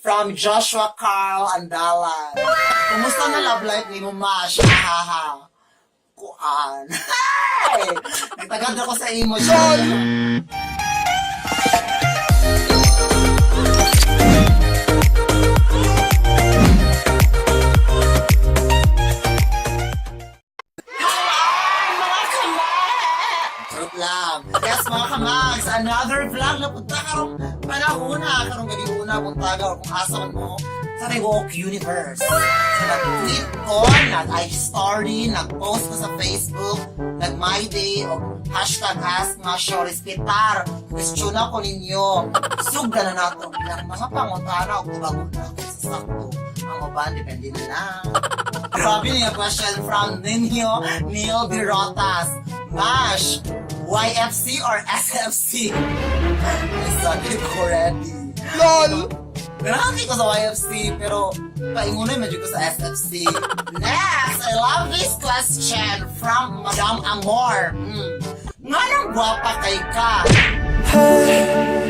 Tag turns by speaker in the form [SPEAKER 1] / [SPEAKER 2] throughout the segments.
[SPEAKER 1] from Joshua Carl Andalan. Kumusta na love life ni mo, Mash? Hahaha. Kuan. Hey! Nagtagad ako sa emosyon. Yes, mga kamags, another vlog na punta karong panahuna, karong gabi una puntaga o kung asa mo sa Rewalk Universe. So nag-tweet ko, nag-IG-story, nag-post ko sa Facebook, nag-My Day o hashtag Ask Masyo Respetar. Question ako ninyo, sugda na nato bilang mga pangutana o bago na ako sa sakto. Ang uban, depende na lang. Sabi niya question from Ninyo Neil Birotas. Mash, YFC or SFC? I studied ko already. LOL! Naraki ko sa YFC, pero paingunay medyo ko sa SFC. Next, I love this question from Madam Amor. Nga nang guwapa kay ka?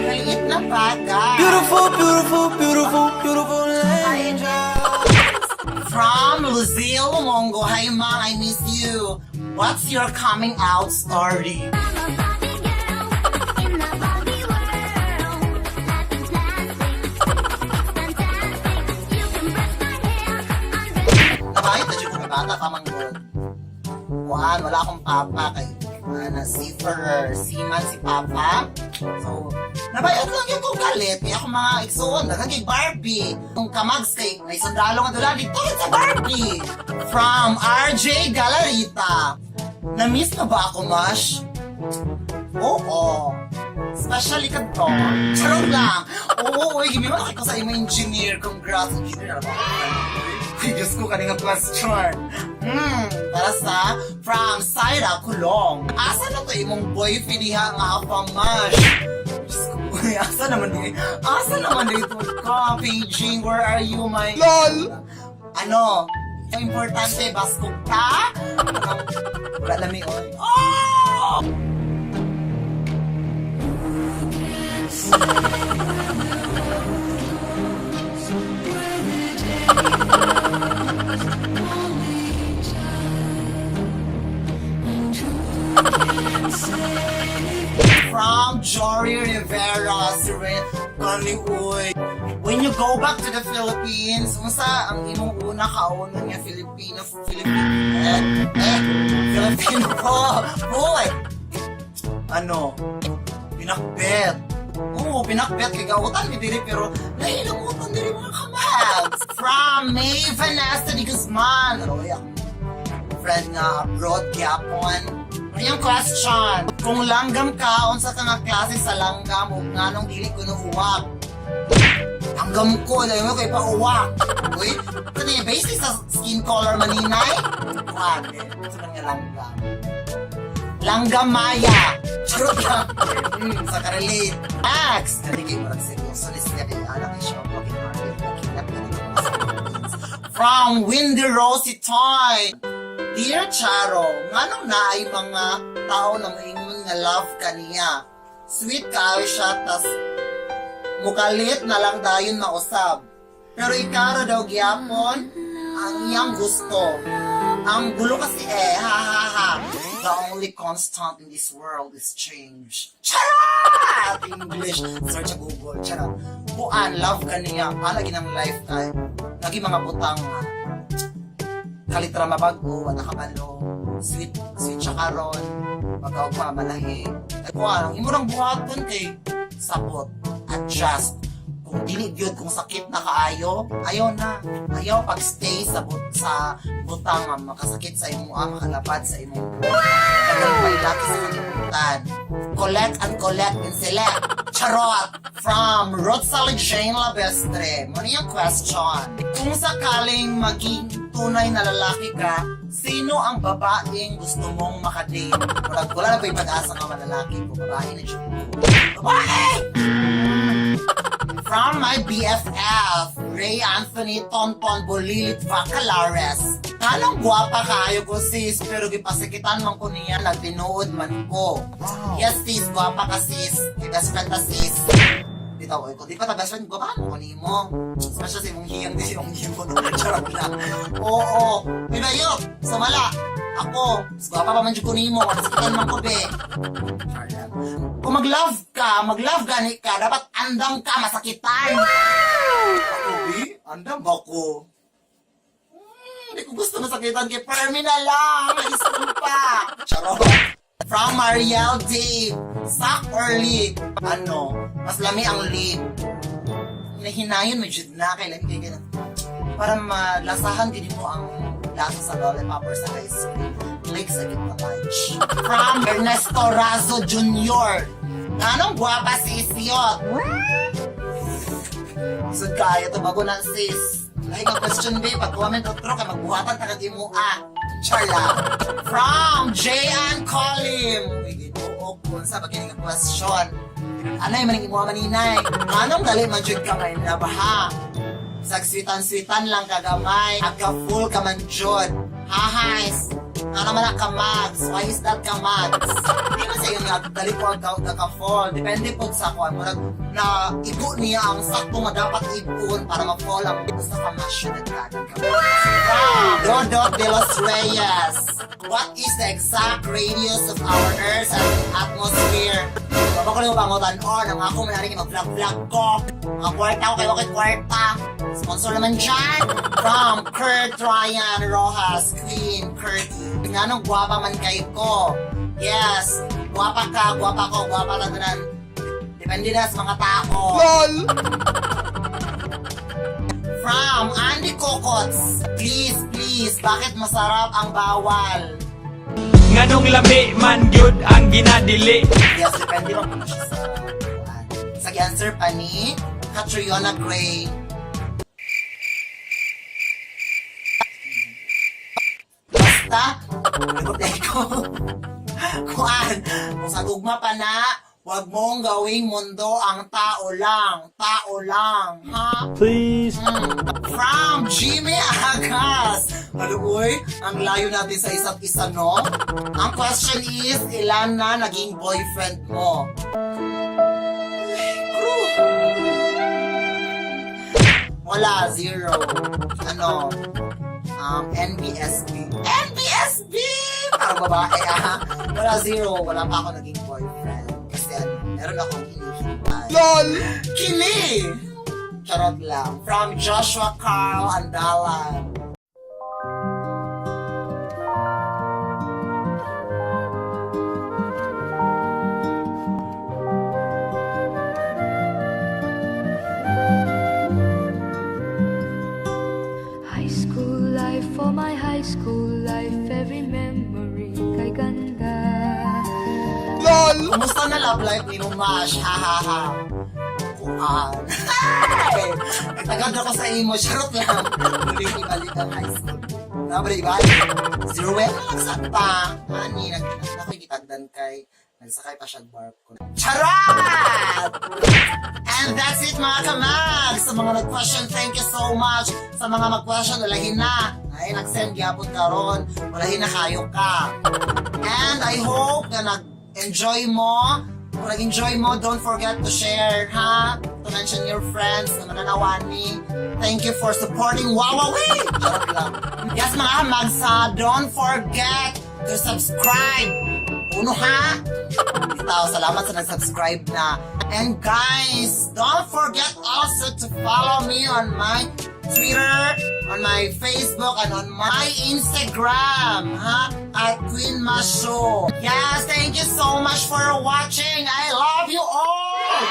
[SPEAKER 1] Maliit na bata.
[SPEAKER 2] Beautiful, beautiful, beautiful, beautiful angel.
[SPEAKER 1] From Lucille Mongo, hi ma, I miss you. What's your coming out story? Nabahit na dyan kung may bata ka manggod. Kuhan, wala akong papa kay seaman si papa. So, nabayad lang yung kong galit. Kaya ako mga iksoon, nagagay Barbie. Kung kamags kay, may sundalo nga doon dito sa Barbie. From RJ Galarita. Na-miss na ba ako, Mash? Oo. Especially ka to. Charot lang. Oo, gimi mo nakita sa imo engineer. Congrats, engineer. Ay, Diyos ko, kanina question. Para sa from Saira Kulong. Asa na to imong boyfriend diha nga apa, Mash? Diyos ko, asa naman dito ka? Paging, where are you, my... LOL! Ano? Ang importante, basko ka? Wala lami, oy. Oh! From Jory Rivera, Kaniuy. When you go back to the Philippines, unsa ang imong una kauno nga Filipino ko? Boy! Ano? Pinakbet. Oo, pinakbet kay gawutan ni diri pero nahilamutan diri mga kamags. From May Vanessa de Guzman. Roy, friend nga abroad gyapon. Yung question, kung langgam ka, unsa ka nga klase sa langgam o nga nung dili ko uwak? Langgam ko, dahil mo kayo pa uwak. Uy, ito na basic sa skin color maninay? Kuhane, ito lang yung langgam. Langgam Maya. Charot lang. Sa karelate. Next, naligay mo lang seryoso. Lisya kayo anak siya. From Windy Rosie Toy. Dear Charo, nganong naay mga tao na maingon nga love ka niya? Sweet kaayo siya, tas mukalit na lang dayon mausab. Pero ikara daw gyapon ang iyang gusto. Ang gulo kasi ha ha ha. The only constant in this world is change. Charot! English, search sa Google, charot. Buan, love ka niya, palagi ng lifetime. Lagi mga butang kalitra mabago, at nakabalo, sweet siya karon, pagkaog pa malahi. At kung anong, imurang buhaton kay sapot, adjust. Kung dili gyud, kung sakit na kaayo, ayaw na. Ayaw pag-stay sa butang, makasakit sa imong makalapad sa imong tagang pailaki sa kalimutan. Collect and collect and select. Charot! From Rosalie Jane Labestre. Muna yung question. Kung sakaling maging tunay na lalaki ka, sino ang babaeng gusto mong makadate? Wala na ba yung pag-asa ka malalaki ko? Babae na dyan. Babae! From my BFF, Ray Anthony Tonton Bolilit Vacalares. Kanang guwapa kayo ko sis, pero gipasikitan man ko niya, nagtinuod man ko. Yes sis, guwapa ka sis. Best friend ka sis. Dito bitaw. Ito, di pa ta best friend ko, baka mo ni mo. Smasha sa imong hiyang, di sa imong hiyang. Charot lang. Oo. Pinayok. Sumala. Ako. Guwapa pa man dyan ko ni mo. Masikitan man ko, be. Charot. Kung mag-love gani ka, dapat andam ka, masakitan. Ako, be? Andam ba ko? Hindi ko gusto masakitan kay Permi na lang. Mag-isip pa. Charot. From Mariel Dave, sock or lip? Ano? Mas lami ang lip. Hinayon mo jud na kailan kay ganun. Para malasahan din mo ang lasa sa lollipop or sa ice cream. Like sa gitna lunch. From Ernesto Razo Jr. Anong guwapa si Isiot? So kaya to bago na sis. Like a question babe, pag-comment o tro ka magbuhatan ka kag mo Charla. From Jayan Colim. Uy, dito o kung sa pagkinig ang question. Anay maning imo maninay. Anong dali man jud ka may nabaha? Sagswitan-switan lang kagamay. Agka full ka man jud. Hahais. Ano naman ang kamags? Why is that kamags? Hindi man sa iyo nga, dali ko ang ka-fall. Depende po sa kwan. Na igo niya ang sakto nga dapat ipon para ma-fall ang gusto ka masyo na kagan ka. Dodot de los Reyes. What is the exact radius of our Earth's atmosphere? Baba ko lang bangutan nang ako manari mag-vlog-vlog ko. Mga kwarta ko kayo kwarta. Sponsor naman dyan. From Kurt Ryan Rojas, Queen Curdy. Nganong guwapa man kayo ko. Yes, guwapa ka, guwapa ko, guwapa lang doon. Depende na sa mga tao.
[SPEAKER 2] LOL!
[SPEAKER 1] From Andy Cocots. Please, bakit masarap ang bawal?
[SPEAKER 3] Nganong lami man gyud ang ginadili.
[SPEAKER 1] Yes, depende lang kung siya sa answer pa ni Catriona Gray. Basta, nagupday ko. Kuan, kung sa tugma pa na, huwag mong gawing mundo ang tao lang. Tao lang, ha?
[SPEAKER 3] Please.
[SPEAKER 1] From Jimmy Agas. Uy, ang layo natin sa isa't isa, no? Ang question is, ilan na naging boyfriend mo? Wala, 0. Ano? NBSB. NBSB! Parang babae, Wala, 0. Wala pa ako naging boyfriend. Kasi meron akong hinihintay.
[SPEAKER 2] LOL!
[SPEAKER 1] Kini! Charot lang. From Joshua Carl Andalan.
[SPEAKER 4] High school life, for my high school life, every memory kay ganda.
[SPEAKER 2] LOL!
[SPEAKER 1] Kumusta na love life ni Numash? Ha ha ha. Kuan. Nagtagad ako sa imo. Charot lang. Muling ibalik ang high school. Nabre, ibalik. 0 na lang sa pa. Ani, nako'y gitagdan kay. Nagsakay pa siya bark ko. Charot! And that's it mga kamag. Sa mga nag-question, thank you so much. Sa mga mag-question, walahin na. Ay, nag-send gyapon karon. Walahin na kayo ka. And I hope na nag-enjoy mo. Kung nag-enjoy mo, don't forget to share, ha? To mention your friends na mananawani. Thank you for supporting Wawawi! Charot lang. Yes mga kamagsa, don't forget to subscribe. Uno ha? Itaw, salamat sa nag-subscribe na. And guys, don't forget also to follow me on my Twitter, on my Facebook, and on my Instagram, at Queen Masho. Yes, thank you so much for watching. I love you all.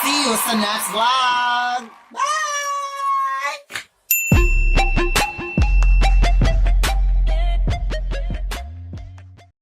[SPEAKER 1] See you sa next vlog.